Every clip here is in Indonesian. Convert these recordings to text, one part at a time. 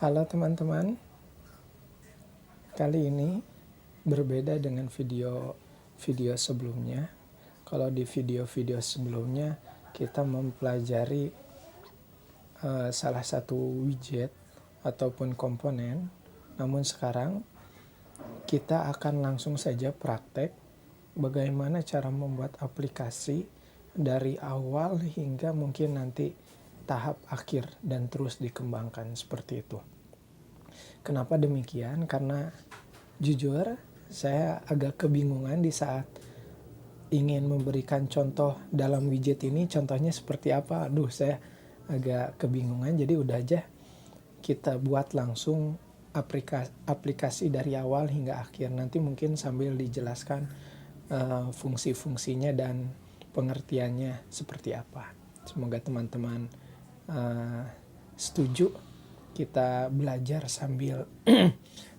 Halo teman-teman, kali ini berbeda dengan video sebelumnya. Kalau di video-video sebelumnya kita mempelajari salah satu widget ataupun komponen, namun sekarang kita akan langsung saja praktek bagaimana cara membuat aplikasi dari awal hingga mungkin nanti tahap akhir dan terus dikembangkan seperti itu. Kenapa demikian? Karena jujur saya agak kebingungan di saat ingin memberikan contoh dalam widget ini, contohnya seperti apa. Saya agak kebingungan, jadi udah aja kita buat langsung aplikasi dari awal hingga akhir. Nanti mungkin sambil dijelaskan fungsi-fungsinya dan pengertiannya seperti apa. Semoga teman-teman setuju kita belajar sambil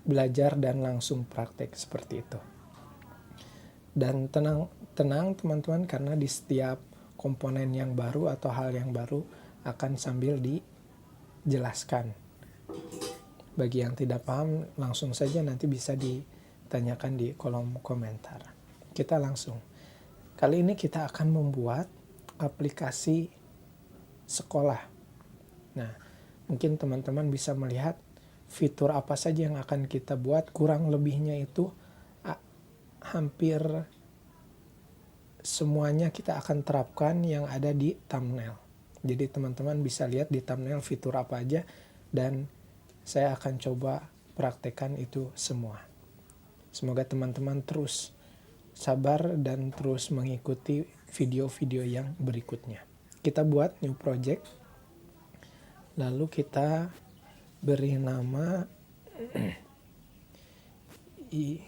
belajar dan langsung praktek seperti itu. Dan tenang teman-teman, karena di setiap komponen yang baru atau hal yang baru akan sambil dijelaskan. Bagi yang tidak paham, langsung saja nanti bisa ditanyakan di kolom komentar. Kita langsung. Kali ini kita akan membuat aplikasi sekolah. Nah, mungkin teman-teman bisa melihat fitur apa saja yang akan kita buat. Kurang lebihnya itu hampir semuanya kita akan terapkan yang ada di thumbnail. Jadi teman-teman bisa lihat di thumbnail fitur apa aja, dan saya akan coba praktekkan itu semua. Semoga teman-teman terus sabar dan terus mengikuti video-video yang berikutnya. Kita buat new project, lalu kita beri nama I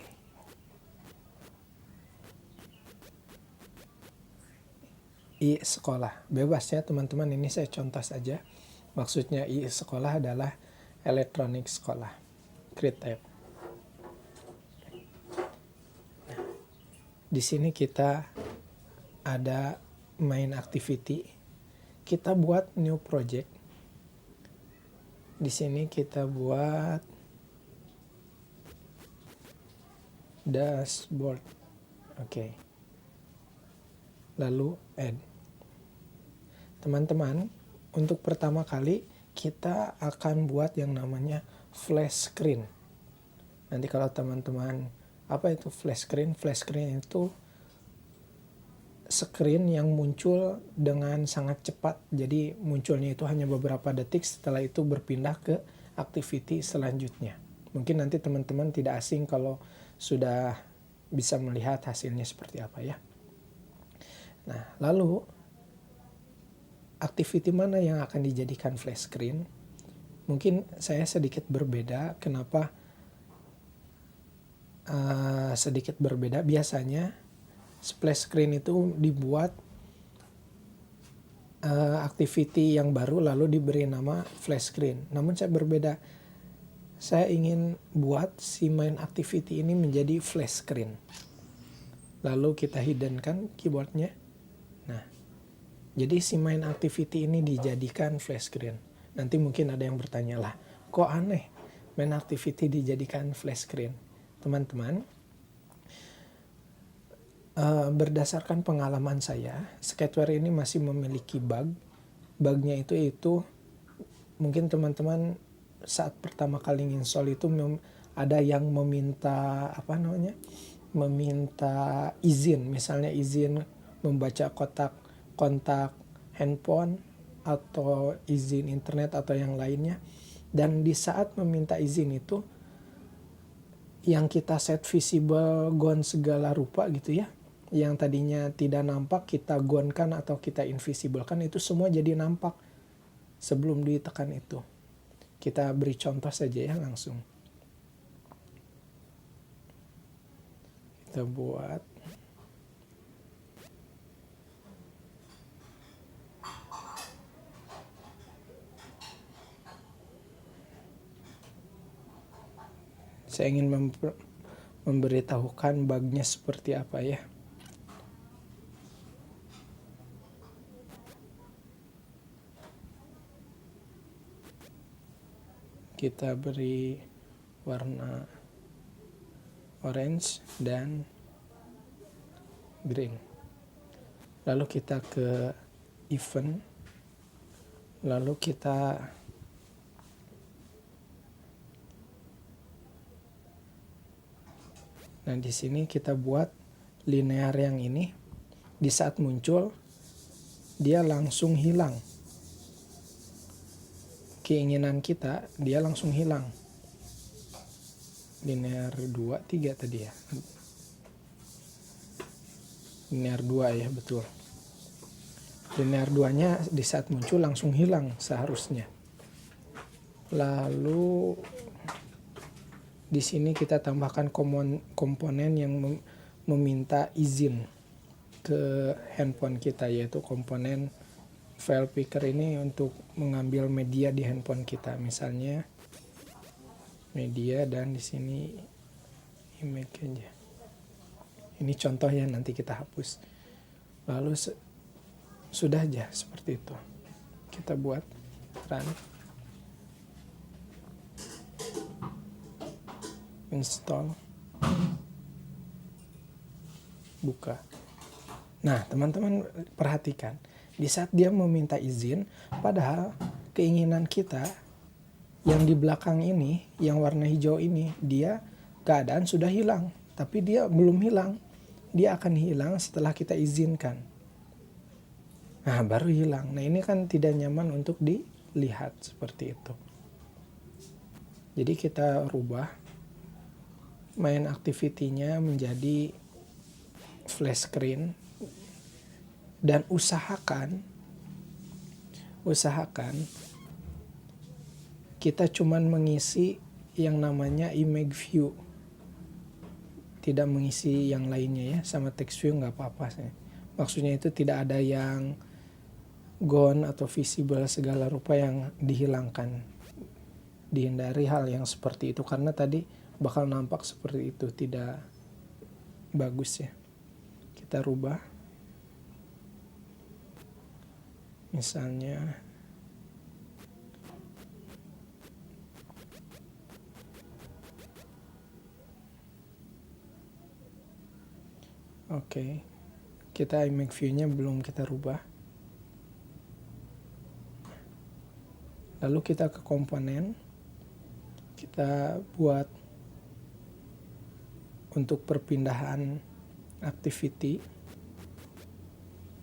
sekolah. Bebas ya teman-teman, ini saya contoh saja. Maksudnya I sekolah adalah elektronik sekolah. Create app. Di sini kita ada main activity. Kita buat new project. Di sini kita buat dashboard. Oke. Lalu add. Teman-teman, untuk pertama kali kita akan buat yang namanya flash screen. Nanti kalau teman-teman, apa itu flash screen? Flash screen itu screen yang muncul dengan sangat cepat. Jadi munculnya itu hanya beberapa detik, setelah itu berpindah ke activity selanjutnya. Mungkin nanti teman-teman tidak asing kalau sudah bisa melihat hasilnya seperti apa ya. Nah, lalu activity mana yang akan dijadikan flash screen? Mungkin saya sedikit berbeda. Kenapa sedikit berbeda? Biasanya splash screen itu dibuat activity yang baru lalu diberi nama flash screen. Namun saya berbeda. Saya ingin buat si main activity ini menjadi flash screen. Lalu kita hiddenkan keyboardnya. Nah, jadi si main activity ini dijadikan flash screen. Nanti mungkin ada yang bertanya lah, kok aneh main activity dijadikan flash screen? Teman-teman, berdasarkan pengalaman saya, Sketchware ini masih memiliki bug. Bugnya itu mungkin teman-teman saat pertama kali install itu ada yang meminta meminta izin, misalnya izin membaca kontak handphone atau izin internet atau yang lainnya. Dan di saat meminta izin itu, yang kita set visible gone segala rupa gitu ya, yang tadinya tidak nampak kita gone-kan atau kita invisible-kan, itu semua jadi nampak sebelum ditekan itu. Kita beri contoh saja ya langsung. Kita buat saya ingin memberitahukan bugnya seperti apa ya. kita beri warna orange dan green. Lalu kita ke event, lalu kita di sini kita buat linear yang ini. Di saat muncul dia langsung hilang. Keinginan kita dia langsung hilang. Linear 2, 3 tadi ya. Linear 2 ya, betul. Linear 2-nya di saat muncul langsung hilang seharusnya. Lalu di sini kita tambahkan komponen yang meminta izin ke handphone kita, yaitu komponen file picker ini untuk mengambil media di handphone kita, misalnya media, dan di sini image aja. Ini contoh ya, nanti kita hapus. Lalu sudah aja seperti itu. Kita buat run, install, buka. Nah, teman-teman perhatikan, di saat dia meminta izin, padahal keinginan kita yang di belakang ini, yang warna hijau ini, dia keadaan sudah hilang, tapi dia belum hilang. Dia akan hilang setelah kita izinkan. Nah, baru hilang. Nah, ini kan tidak nyaman untuk dilihat seperti itu. Jadi kita rubah main activity-nya menjadi flash screen, dan usahakan kita cuman mengisi yang namanya image view, tidak mengisi yang lainnya ya. Sama text view nggak apa-apa sih. Maksudnya itu tidak ada yang gone atau visible segala rupa yang dihilangkan. Dihindari hal yang seperti itu, karena tadi bakal nampak seperti itu, tidak bagus ya. Kita rubah, misalnya oke. Kita image view-nya belum kita rubah. Lalu kita ke komponen, kita buat untuk perpindahan activity,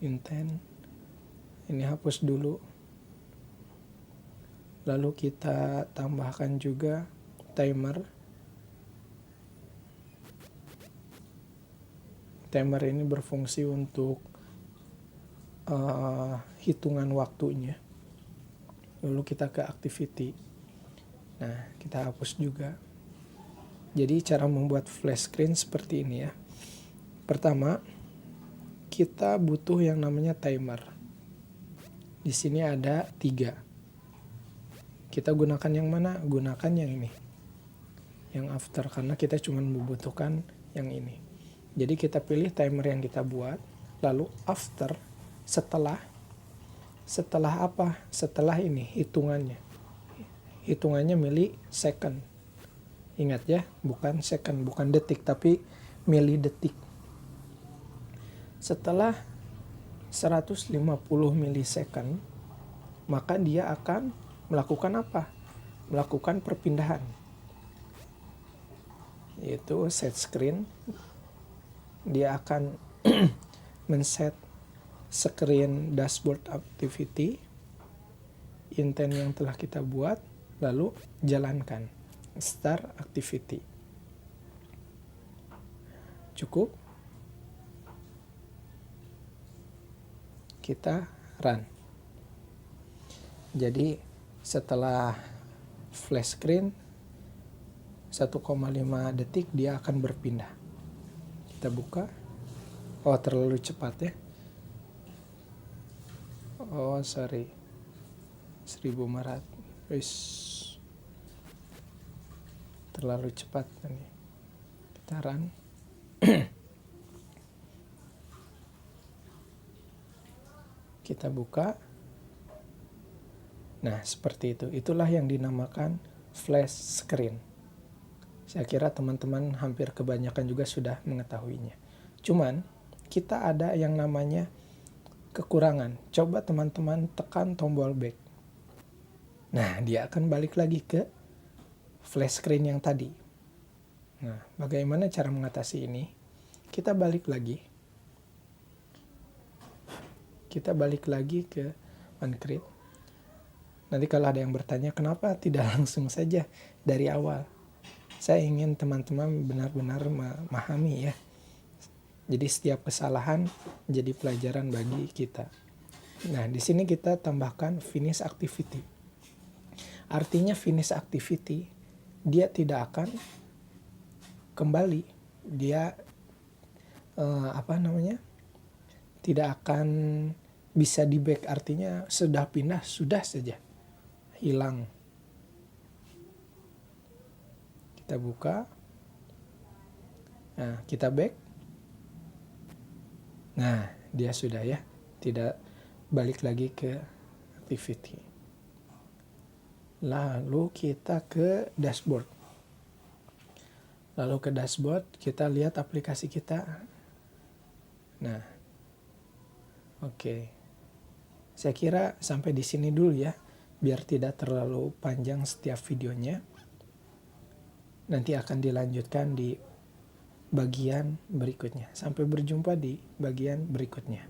intent, ini hapus dulu. Lalu kita tambahkan juga timer. Timer ini berfungsi untuk hitungan waktunya. Lalu kita ke activity. Nah, kita hapus juga. Jadi cara membuat flash screen seperti ini ya. Pertama, kita butuh yang namanya timer. Di sini ada 3. Kita gunakan yang mana? Gunakan yang ini, yang after, karena kita cuma membutuhkan yang ini. Jadi kita pilih timer yang kita buat, lalu after, setelah apa? Setelah ini hitungannya. Hitungannya millisecond. Ingat ya, bukan second, bukan detik, tapi milidetik. Setelah 150 milisecond, maka dia akan melakukan apa? Melakukan perpindahan, yaitu set screen. Dia akan men-set screen dashboard activity, intent yang telah kita buat, lalu jalankan start activity. Cukup. Kita run. Jadi setelah flash screen 1,5 detik dia akan berpindah. Kita buka. Oh, terlalu cepat ya. Oh, sorry. 1400. Terlalu cepat ini. Kita run. Kita buka. Nah, seperti itu. Itulah yang dinamakan flash screen. Saya kira teman-teman hampir kebanyakan juga sudah mengetahuinya. Cuman kita ada yang namanya kekurangan. Coba teman-teman tekan tombol back. Nah, dia akan balik lagi ke flash screen yang tadi. Nah, bagaimana cara mengatasi ini? Kita balik lagi. Kita balik lagi ke OnCreate. Nanti kalau ada yang bertanya, kenapa tidak langsung saja dari awal? Saya ingin teman-teman benar-benar memahami ya. Jadi setiap kesalahan jadi pelajaran bagi kita. Nah, di sini kita tambahkan finish activity. Artinya finish activity, dia tidak akan kembali. Dia tidak akan bisa di back, artinya sudah pindah, sudah saja hilang. Kita buka, nah kita back, nah dia sudah ya, tidak balik lagi ke activity. Lalu kita ke dashboard. Lalu ke dashboard kita lihat aplikasi kita. Nah, oke. Saya kira sampai di sini dulu ya, biar tidak terlalu panjang setiap videonya. Nanti akan dilanjutkan di bagian berikutnya. Sampai berjumpa di bagian berikutnya.